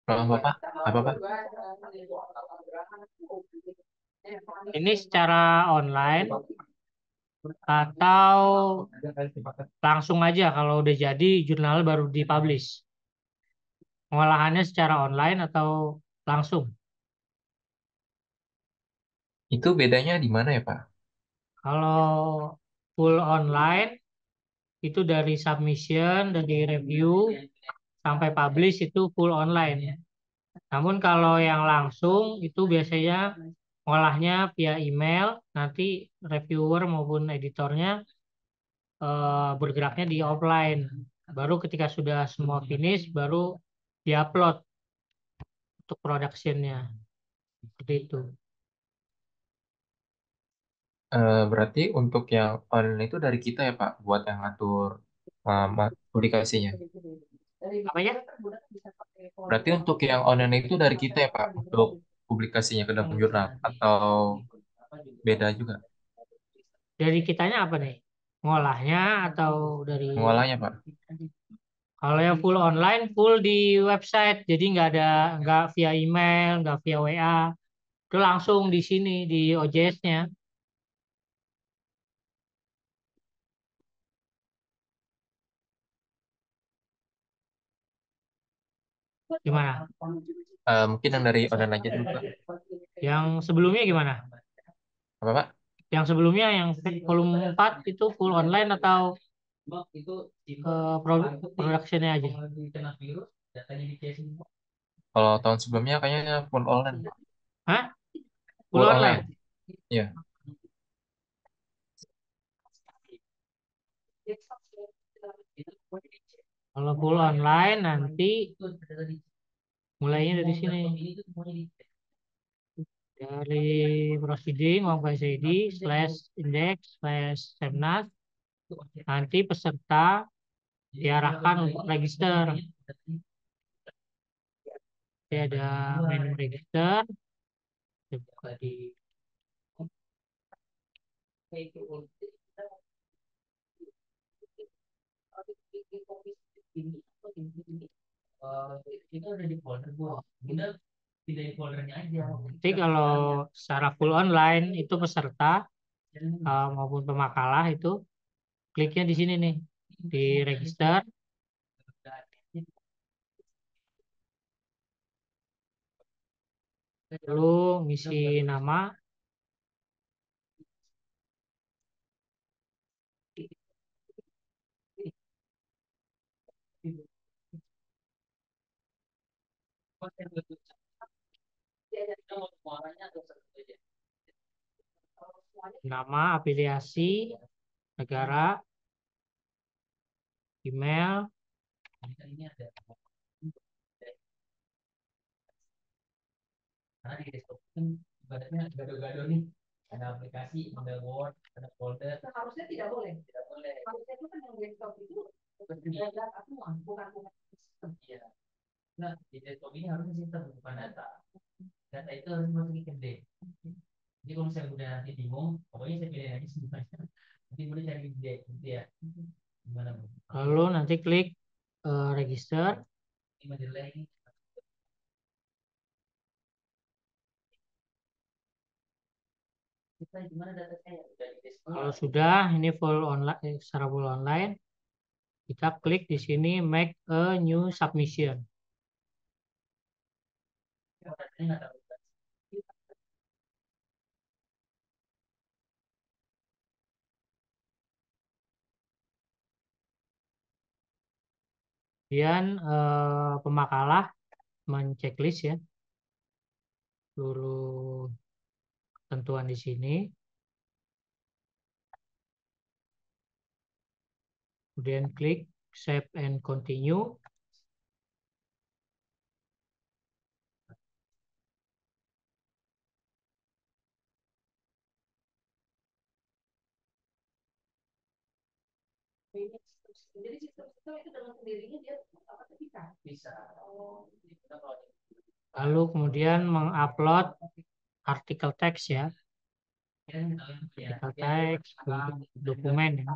Kalau Bapak, apa Pak? Ini secara online atau langsung aja kalau udah jadi jurnal baru dipublish. Pengolahannya secara online atau langsung. Itu bedanya di mana ya Pak? Kalau full online itu dari submission, dari review sampai publish itu full online. Namun kalau yang langsung itu biasanya ngolahnya via email, nanti reviewer maupun editornya bergeraknya di offline. Baru ketika sudah semua finish, baru diupload untuk productionnya. Seperti itu. Berarti untuk yang online itu dari kita ya Pak, buat yang ngatur publikasinya. Apa ya? Berarti untuk yang online itu dari kita ya Pak, untuk publikasinya ke dalam jurnal, atau beda juga Dari kitanya apa nih? Ngolahnya atau dari pengolahnya Pak? kalau yang full online full di website, jadi nggak via email, nggak via WA, itu langsung di sini di OJS-nya. Gimana? Mungkin yang dari online aja dulu Pak. Yang sebelumnya gimana? Apa Pak? Yang sebelumnya yang volume 4 itu full online atau productionnya aja? Kalau tahun sebelumnya kayaknya full online Pak. Hah? Full Full online. online. Iya. Kalau full online nanti mulainya dari sini. Dari proceeding maupun ID slash index slash semnas. Nanti peserta diarahkan untuk register. Jadi ada menu register. Saya buka di nanti kalau secara full online itu peserta maupun pemakalah itu kliknya di sini nih di register, lalu ngisi nama, nama, afiliasi, negara, email, lalu nanti klik register. Kalau sudah ini full online, secara full online, kita klik di sini make a new submission. Kemudian pemakalah menceklis ya seluruh ketentuan di sini. Kemudian klik save and continue. Lalu kemudian mengupload artikel teks ya, artikel teks dokumen ya.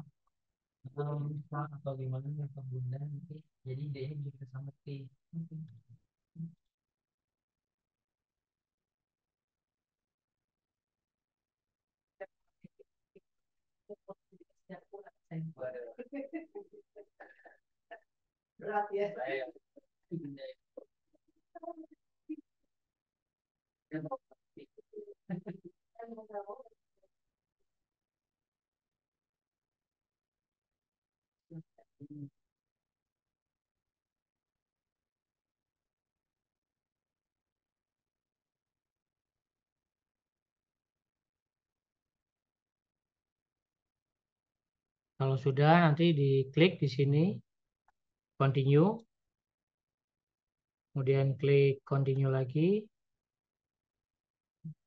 Kalau sudah nanti diklik di sini continue, kemudian klik continue lagi,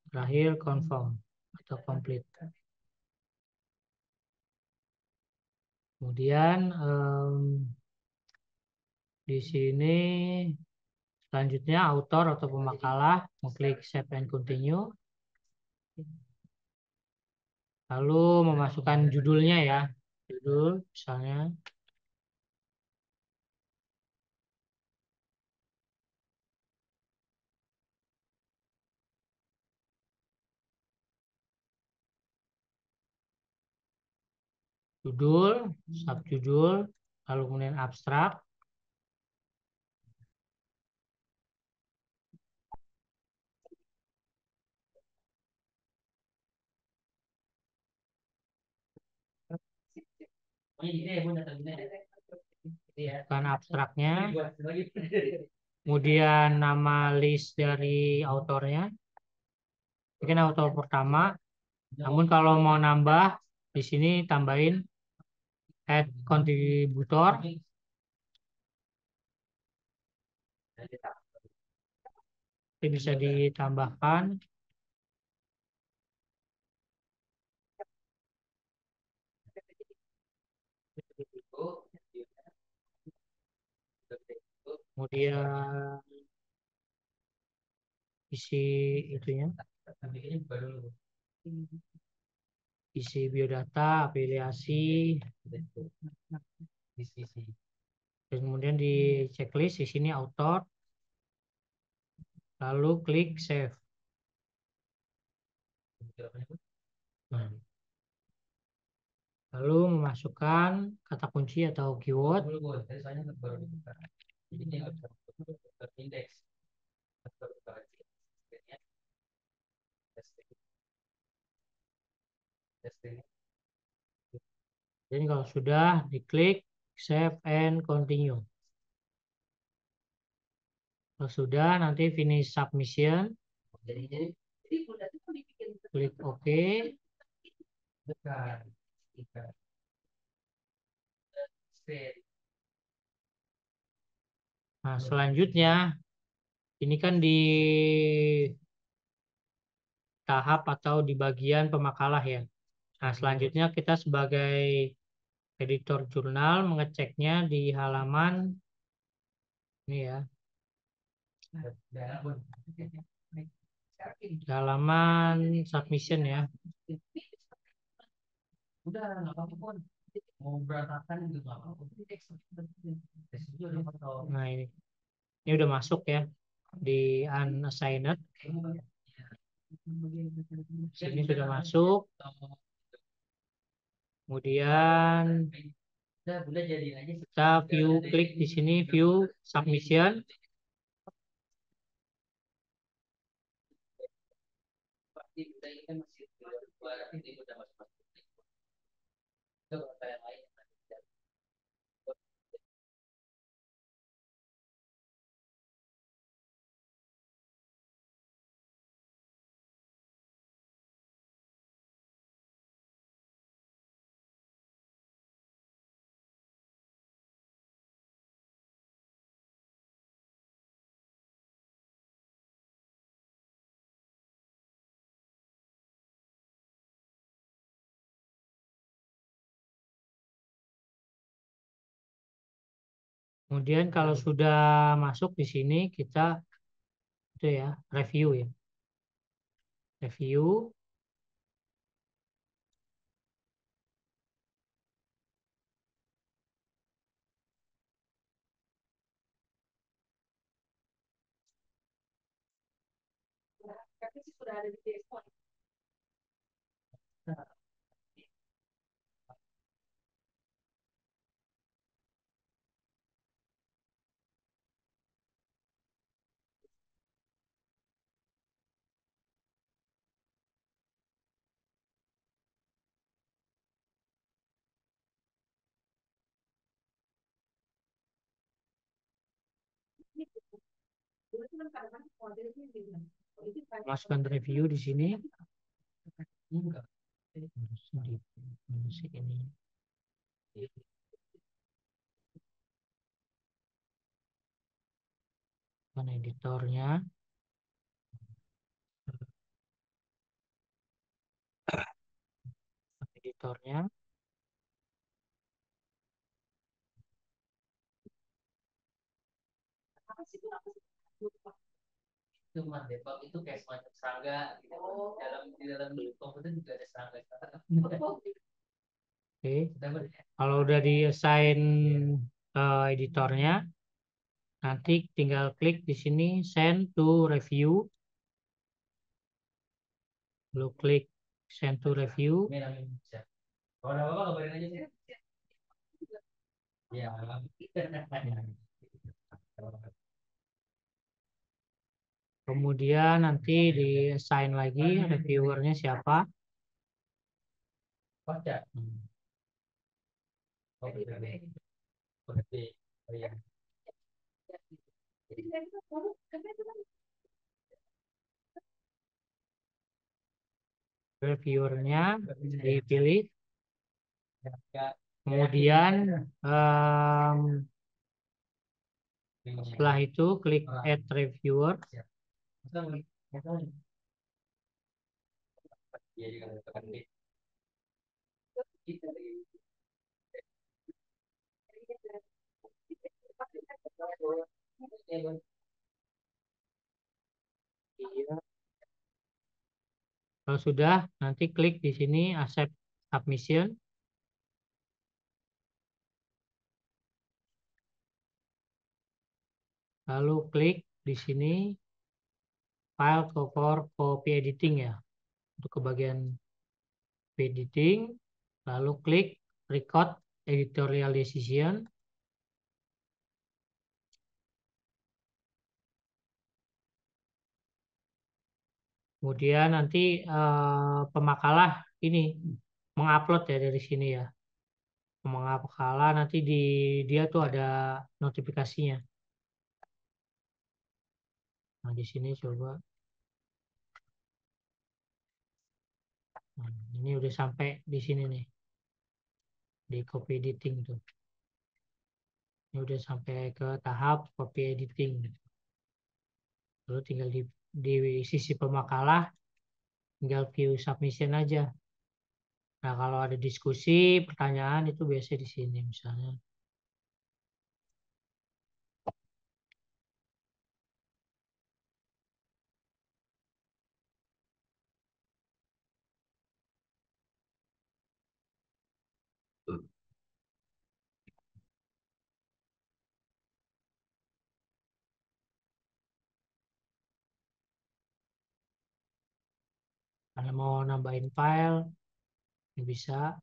terakhir confirm atau complete. Kemudian di sini selanjutnya author atau pemakalah, mengklik save and continue, lalu memasukkan judulnya ya, judul misalnya judul, subjudul, lalu kemudian abstrak. Bukan abstraknya, kemudian nama list dari autornya, ini kan autor pertama. Namun kalau mau nambah di sini tambahin add contributor, ini bisa ditambahkan. Kemudian isi itunya, isi biodata, afiliasi, dan kemudian di checklist di sini author, lalu klik save. Nah, lalu memasukkan kata kunci atau keyword. Jadi kalau sudah diklik save and continue. Kalau sudah nanti finish submission. Klik OK. Nah, selanjutnya ini kan di tahap atau di bagian pemakalah ya. Nah, selanjutnya kita sebagai editor jurnal mengeceknya di halaman ini ya. Di halaman submission ya. Nah, ini udah masuk ya di unassigned. Sini sudah masuk. Kemudian kita view, klik di sini view submission. Kemudian kalau sudah masuk di sini kita itu ya review ya. Review. Masukkan review di sini. Ini. Mana editornya? Editornya. Itu mah Depok itu kayak semacam serangga gitu. Di dalam komputer juga ada serangga. Oke. Kalau udah di-assign editornya, nanti tinggal klik di sini send to review. Lalu klik send to review. Kalau ada apa-apa kabarin aja sih. Ya. Kemudian nanti di-assign lagi reviewernya siapa. Baca. Oke. Oke. Oh iya. Reviewernya dipilih. Ya. Kemudian setelah itu klik add reviewer. Iya juga tekan di. Kalau sudah, nanti klik di sini accept submission. Lalu klik di sini file for copy editing ya. Untuk ke bagian editing, lalu klik record editorial decision. Kemudian nanti pemakalah ini mengupload ya dari sini ya. Mengupload nanti dia tuh ada notifikasinya. Nah, di sini coba. Nah, ini udah sampai di sini nih. Di copy editing tuh. Ini udah sampai ke tahap copy editing. Lalu tinggal di sisi pemakalah tinggal view submission aja. Nah, kalau ada diskusi, pertanyaan itu biasa di sini misalnya. Kalau mau nambahin file, ini bisa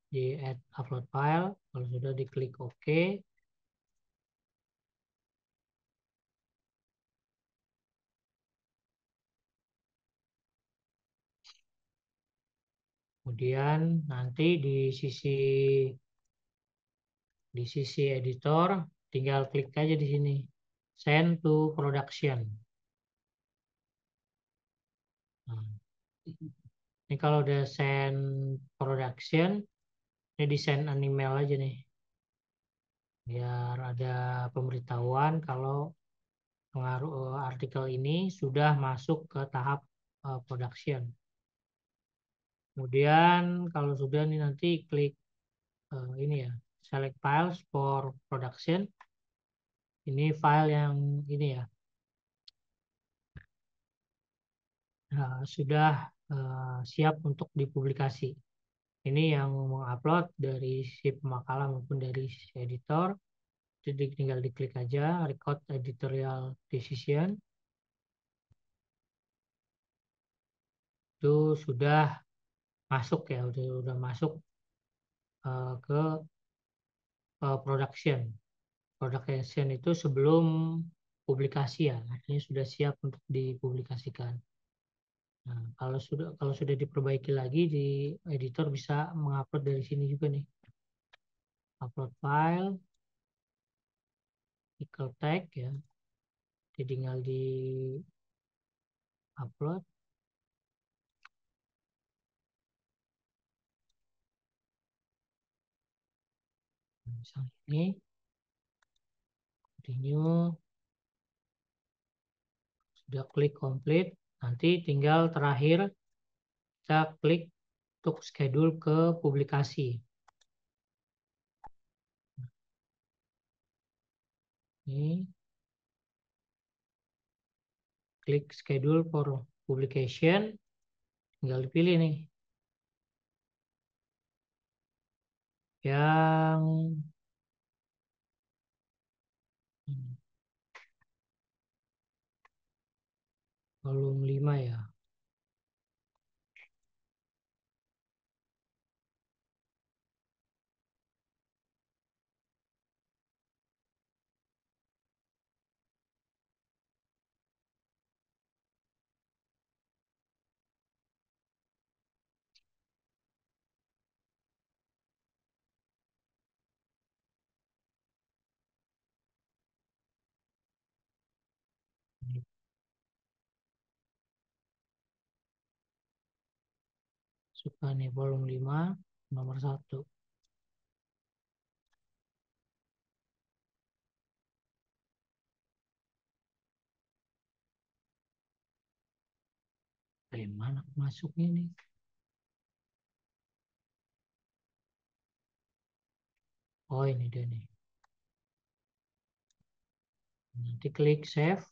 di add upload file. Kalau sudah diklik OK. Kemudian nanti di sisi editor tinggal klik aja di sini send to production. Nah, ini kalau udah send production, ini di send an email aja nih. Biar ada pemberitahuan kalau pengaruh artikel ini sudah masuk ke tahap production. Kemudian kalau sudah nih nanti klik ini ya, select files for production. Ini file yang ini ya, sudah siap untuk dipublikasi. Ini yang mengupload dari si pemakalah maupun dari si editor. Jadi tinggal diklik aja record editorial decision. Itu sudah masuk ya, udah masuk ke production. Production itu sebelum publikasi ya, artinya sudah siap untuk dipublikasikan. Nah, kalau sudah diperbaiki lagi di editor bisa mengupload dari sini juga nih. Upload file, article tag ya. Jadi tinggal di upload. Misalnya ini, continue, sudah klik complete. Nanti tinggal terakhir kita klik untuk schedule ke publikasi. Ini klik schedule for publication, tinggal dipilih nih yang volume 5 ya. Suka nih volume 5 nomor 1. Dari mana masuknya nih? Oh ini dia nih. Nanti klik save.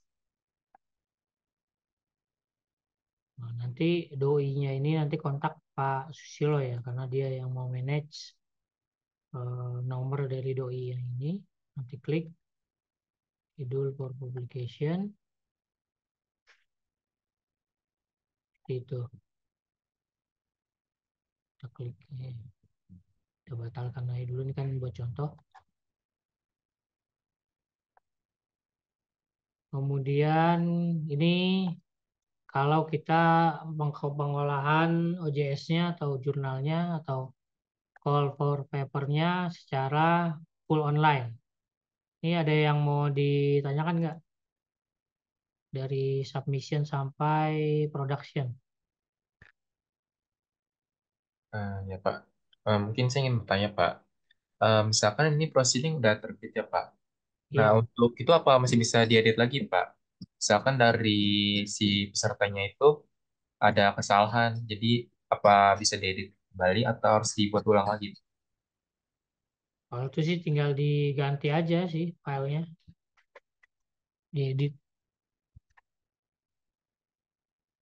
Nah, nanti doi-nya ini nanti kontak Pak Susilo ya, karena dia yang mau manage nomor dari doi yang ini. Nanti klik schedule for publication. Itu kita klik. Kita batalkan aja dulu, ini kan buat contoh. Kemudian ini kalau kita pengolahan OJS-nya atau jurnalnya atau call for paper-nya secara full online. Ini ada yang mau ditanyakan nggak? Dari submission sampai production. Ya Pak. Mungkin saya ingin bertanya Pak. Misalkan ini proceeding udah terbit ya Pak. Nah, Ya, untuk itu apa masih bisa diedit lagi Pak? Misalkan dari si pesertanya itu ada kesalahan, jadi apa bisa diedit kembali atau harus dibuat ulang lagi? kalau itu sih tinggal diganti aja sih filenya, diedit.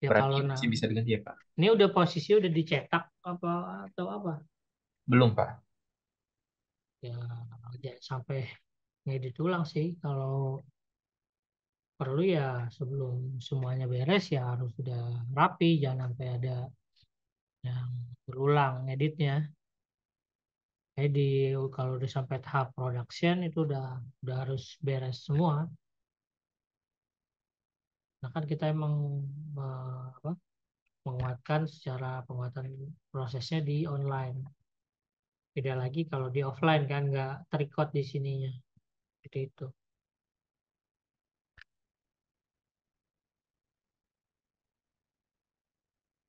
Ya Berarti kalau masih bisa diganti ya Pak? ini udah posisi udah dicetak apa atau apa? Belum Pak. Ya jangan sampai ngedit ulang sih. Kalau perlu ya sebelum semuanya beres ya harus sudah rapi, jangan sampai ada yang berulang editnya. Jadi kalau udah sampai tahap production itu udah harus beres semua. Nah kan kita emang apa, menguatkan secara penguatan prosesnya di online. Beda lagi kalau di offline kan nggak terikot di sininya. Seperti itu.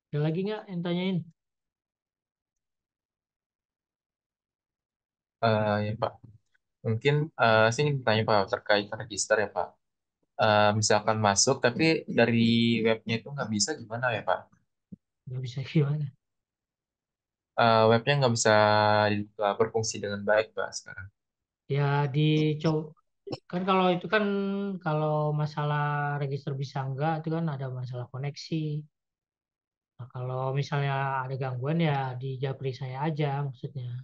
Ada lagi nggak yang tanyain? Ya Pak. Mungkin saya ingin bertanya Pak terkait register ya Pak. Misalkan masuk tapi dari webnya itu nggak bisa gimana ya Pak? Nggak bisa gimana? Webnya nggak bisa berfungsi dengan baik Pak sekarang. Ya dicoba. Kan kalau itu kan kalau masalah register bisa enggak itu kan ada masalah koneksi. Nah, kalau misalnya ada gangguan ya di Japri saya aja maksudnya.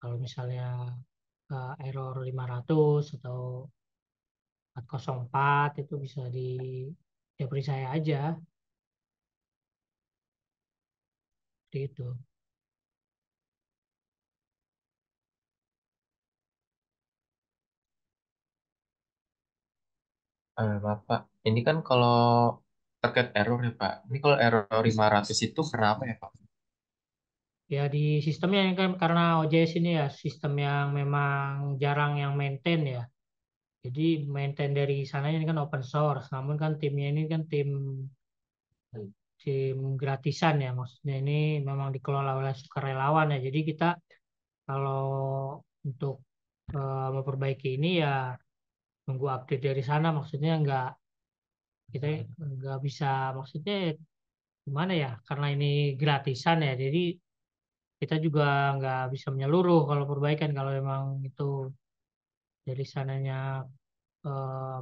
Kalau misalnya error 500 atau 404 itu bisa di Japri saya aja. Seperti itu. Bapak, ini kan kalau terkait error ya Pak. Ini kalau error 500 itu kenapa ya Pak? Ya di sistemnya ini kan karena OJS ini ya sistem yang memang jarang yang maintain ya. Jadi maintain dari sananya ini kan open source, namun kan timnya ini kan tim tim gratisan ya, maksudnya ini memang dikelola oleh sukarelawan ya. Jadi kita kalau untuk memperbaiki ini ya nunggu update dari sana, maksudnya kita nggak bisa, maksudnya gimana ya, karena ini gratisan ya, jadi kita juga nggak bisa menyeluruh kalau perbaikan kalau memang itu dari sananya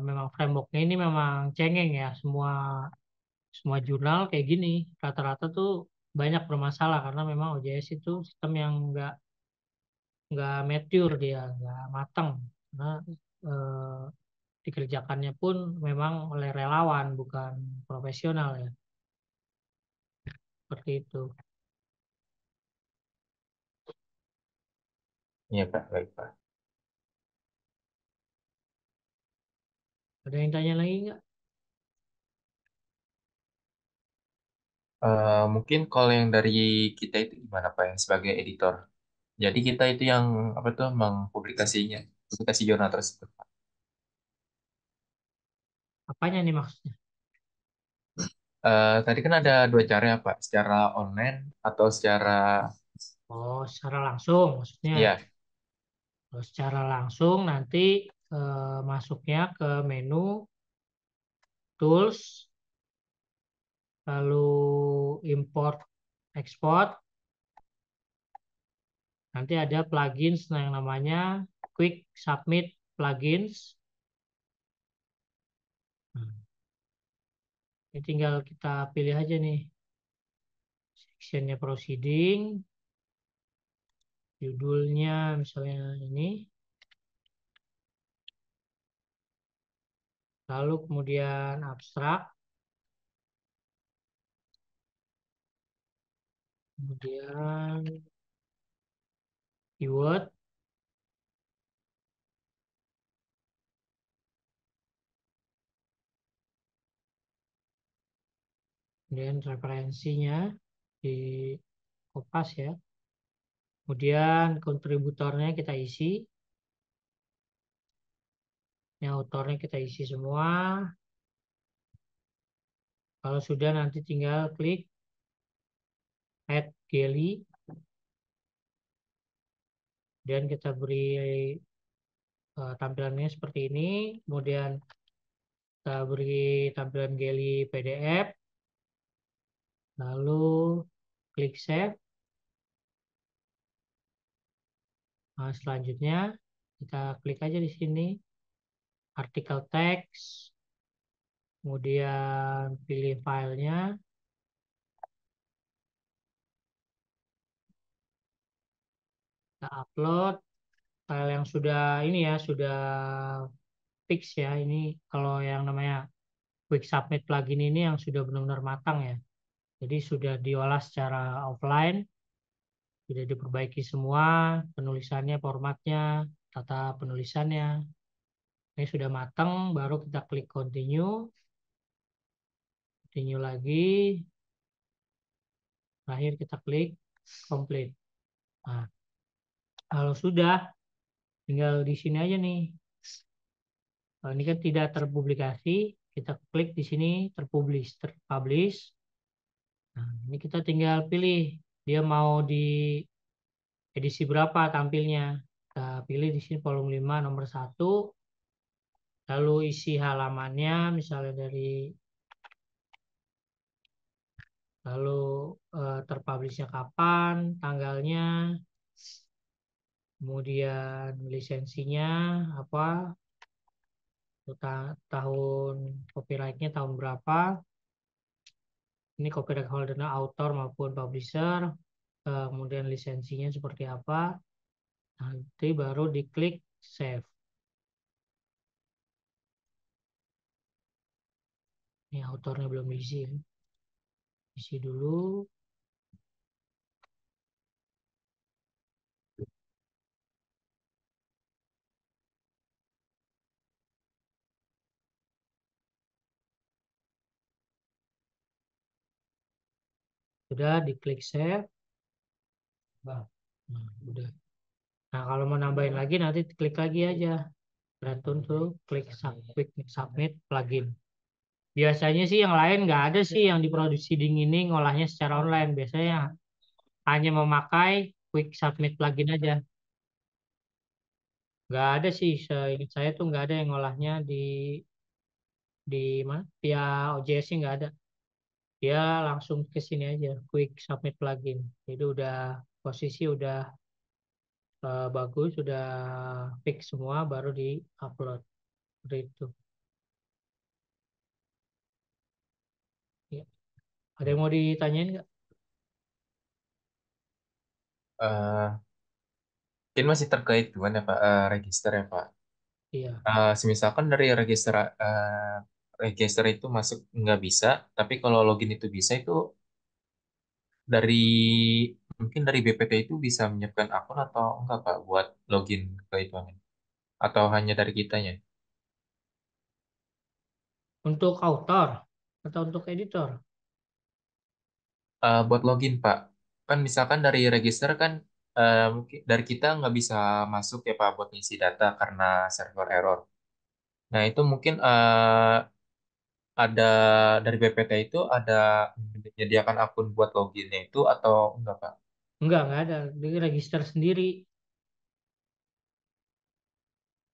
memang frameworknya ini memang cengeng ya, semua semua jurnal kayak gini rata-rata tuh banyak bermasalah karena memang OJS itu sistem yang nggak mature, dia nggak matang karena eh, dikerjakannya pun memang oleh relawan bukan profesional ya, seperti itu. Iya Pak, baik Pak. Ada yang tanya lagi nggak? Mungkin kalau yang dari kita itu gimana Pak yang sebagai editor? Jadi kita itu yang apa tuh mengpublikasinya, publikasi jurnal tersebut. Pak. Apanya nih maksudnya? Tadi kan ada dua cara ya Pak, secara online atau secara Oh, secara langsung maksudnya. ya Kalau secara langsung nanti masuknya ke menu tools, lalu import export, nanti ada plugins yang namanya quick submit plugins. Nah, ini tinggal kita pilih aja nih sectionnya proceeding, judulnya misalnya ini, lalu kemudian abstrak, kemudian keyword, kemudian referensinya di kopas ya, kemudian kontributornya kita isi, yang autornya kita isi semua. Kalau sudah nanti tinggal klik add Geli dan kita beri tampilannya seperti ini. Kemudian kita beri tampilan Geli PDF, lalu klik save. Nah, selanjutnya kita klik aja di sini artikel teks, kemudian pilih filenya, kita upload file yang sudah ini ya, sudah fix ya. Ini kalau yang namanya quick submit plugin ini yang sudah benar-benar matang ya. Jadi sudah diolah secara offline, sudah diperbaiki semua, penulisannya, formatnya, tata penulisannya. Ini sudah matang, baru kita klik continue, continue lagi, terakhir kita klik complete. Nah, kalau sudah, tinggal di sini aja nih. Kalau ini kan tidak terpublikasi, kita klik di sini terpublish, terpublish. Nah, ini kita tinggal pilih dia mau di edisi berapa tampilnya. Kita pilih di sini volume 5 nomor 1, lalu isi halamannya misalnya dari, lalu terpublishnya kapan, tanggalnya, kemudian lisensinya apa, tahun copyrightnya tahun berapa, ini copyright holdernya author maupun publisher, kemudian lisensinya seperti apa, nanti baru diklik save. Ini autornya belum isi ya. Isi dulu. Sudah diklik save. Nah, udah. Nah, kalau mau nambahin lagi nanti klik lagi aja. Beratur tuh quick submit plugin. Biasanya sih yang lain nggak ada sih yang diproduksi di ini ngolahnya secara online. Biasanya hanya memakai quick submit plugin aja. Nggak ada sih, seingat saya tuh nggak ada yang ngolahnya di mana? Via OJS sih nggak ada. Dia langsung ke sini aja, quick submit plugin. Jadi udah posisi udah bagus, udah fix semua, baru di upload. Seperti itu. Ya. Ada yang mau ditanyain nggak? Eh, Mungkin masih terkait gimana Pak, register ya Pak. Iya. Semisalkan dari register itu masuk nggak bisa, tapi kalau login itu bisa itu dari mungkin dari BPT itu bisa menyiapkan akun atau enggak Pak buat login ke itu atau hanya dari kitanya? Untuk author atau untuk editor? Buat login Pak, kan misalkan dari register kan mungkin dari kita nggak bisa masuk ya Pak buat ngisi data karena server error. Nah itu mungkin ada dari BPT itu ada menyediakan akun buat loginnya itu atau enggak Pak? Enggak ada. Dia register sendiri.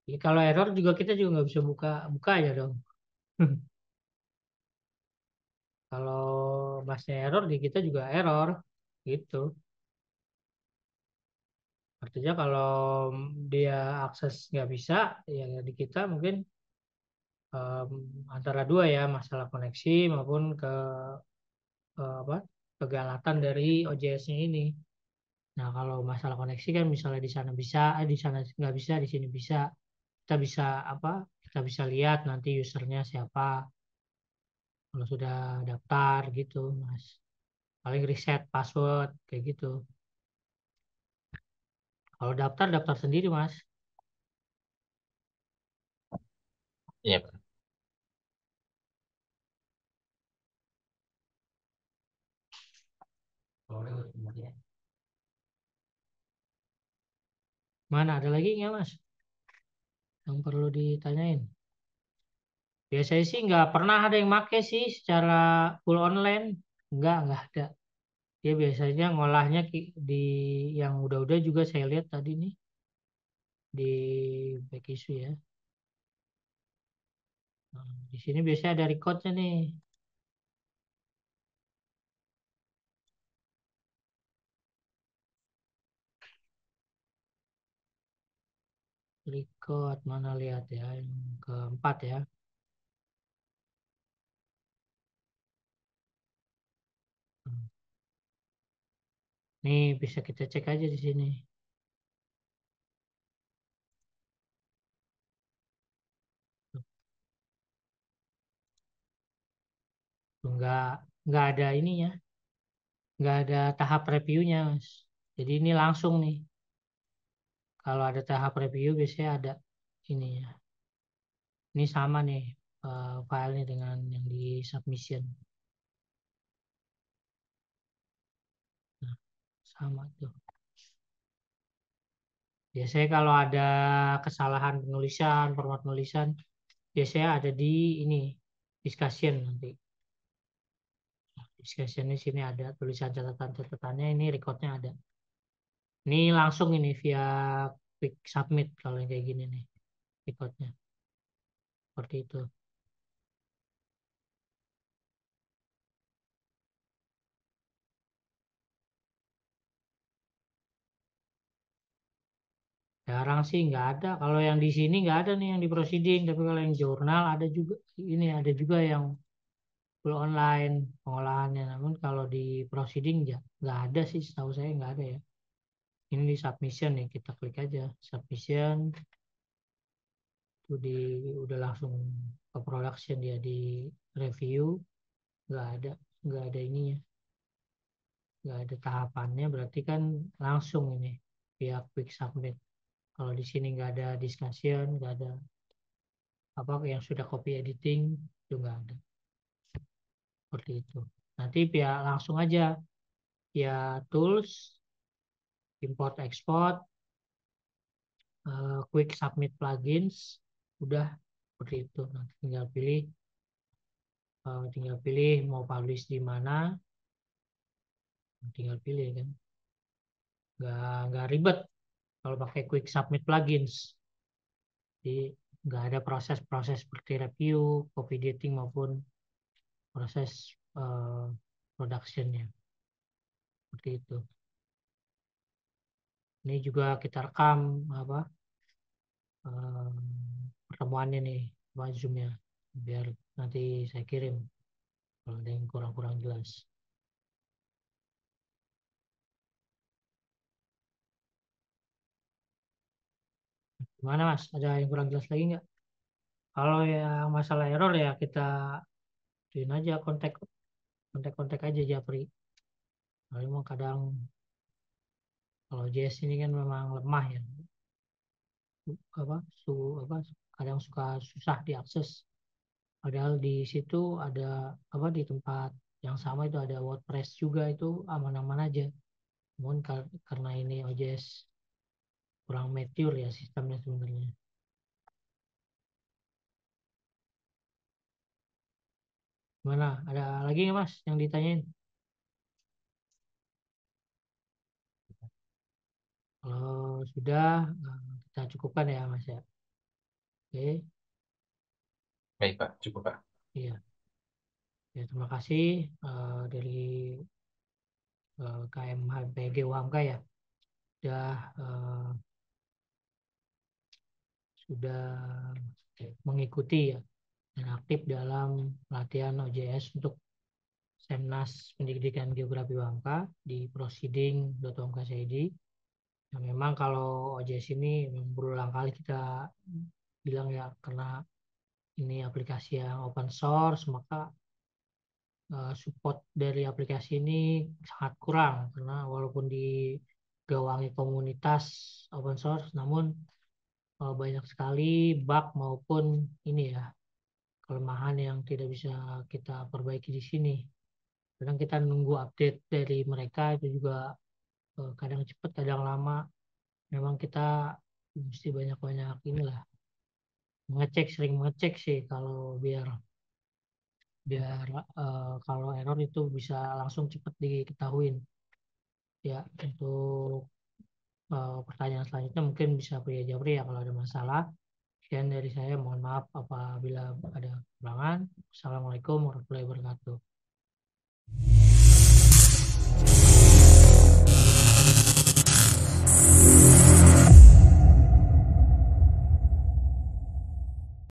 Ya, kalau error juga kita juga nggak bisa buka buka aja dong. Kalau masnya error di kita juga error gitu. Artinya kalau dia akses nggak bisa, ya di kita mungkin antara dua ya, masalah koneksi maupun apa kegalatan dari OJS-nya ini. Nah kalau masalah koneksi kan misalnya di sana bisa, di sana nggak bisa, di sini bisa. Kita bisa apa? Kita bisa lihat nanti usernya siapa kalau sudah daftar gitu, Mas. Paling reset password kayak gitu. Kalau daftar daftar sendiri, Mas. Iya Pak. Mana ada lagi nggak, Mas? Yang perlu ditanyain? Biasanya sih nggak pernah ada yang make sih secara full online. Nggak ada. Dia biasanya ngolahnya di yang udah-udah juga saya lihat tadi nih di back issue ya. Nah, di sini biasanya ada recordnya nih. Record mana lihat ya yang keempat ya. Nih bisa kita cek aja di sini. Nggak nggak ada ininya, nggak ada tahap reviewnya, Mas. Jadi ini langsung nih. Kalau ada tahap review biasanya ada ininya. Ini sama nih filenya dengan yang di submission. Nah, sama tuh. Biasanya kalau ada kesalahan penulisan, format penulisan, biasanya ada di ini discussion nanti. Discussion di sini ada tulisan catatan-catatannya, ini recordnya ada. Ini langsung ini via quick submit kalau yang kayak gini nih recordnya. Seperti itu. Jarang sih nggak ada. Kalau yang di sini nggak ada nih yang di proceeding. Tapi kalau yang jurnal ada juga. Ini ada juga yang full online pengolahannya. Namun kalau di proceeding ya nggak ada sih. Setahu saya nggak ada ya. Ini di submission nih. Kita klik aja submission. Itu udah langsung ke production dia di review. Nggak ada ininya. Nggak ada tahapannya. Berarti kan langsung ini via quick submit. Kalau di sini nggak ada discussion, nggak ada apa yang sudah copy editing itu nggak ada seperti itu. Nanti via langsung aja via tools import export quick submit plugins udah seperti itu. Nanti tinggal pilih mau publish di mana, tinggal pilih kan. Nggak ribet kalau pakai quick submit plugins. Jadi nggak ada proses-proses seperti review, copy editing maupun proses productionnya seperti itu. Ini juga kita rekam apa eh, pertemuannya nih, Zoom-nya, biar nanti saya kirim kalau ada yang kurang-kurang jelas. Gimana Mas? Ada yang kurang jelas lagi nggak? Kalau yang masalah error ya kita tuin aja kontak aja Japri. Kalau memang kadang kalau JS ini kan memang lemah ya, apa apa kadang suka susah diakses. Padahal di situ ada apa di tempat yang sama itu ada WordPress juga itu aman-aman aja. Namun karena ini OJS kurang mature ya sistemnya sebenarnya. Gimana? Ada lagi nggak Mas yang ditanyain? Kalau sudah kita cukupkan ya Mas ya. Oke, Baik Pak, cukup Pak. iya. Ya, terima kasih dari KMHPG UHAMKA ya sudah sudah mengikuti ya dan aktif dalam latihan OJS untuk Semnas Pendidikan Geografi UHAMKA di proceeding.umk.id. Nah, memang kalau OJS ini memang berulang kali kita bilang ya karena ini aplikasi yang open source maka support dari aplikasi ini sangat kurang karena walaupun digawangi komunitas open source namun banyak sekali bug maupun ini ya kelemahan yang tidak bisa kita perbaiki di sini. Kadang kita nunggu update dari mereka itu juga kadang cepat, kadang lama. Memang kita mesti banyak-banyak inilah sering mengecek sih kalau biar biar kalau error itu bisa langsung cepat diketahuin. Ya, untuk pertanyaan selanjutnya mungkin bisa Pria Jabri ya kalau ada masalah. Sekian dari saya, mohon maaf apabila ada kekurangan. Assalamualaikum warahmatullahi wabarakatuh.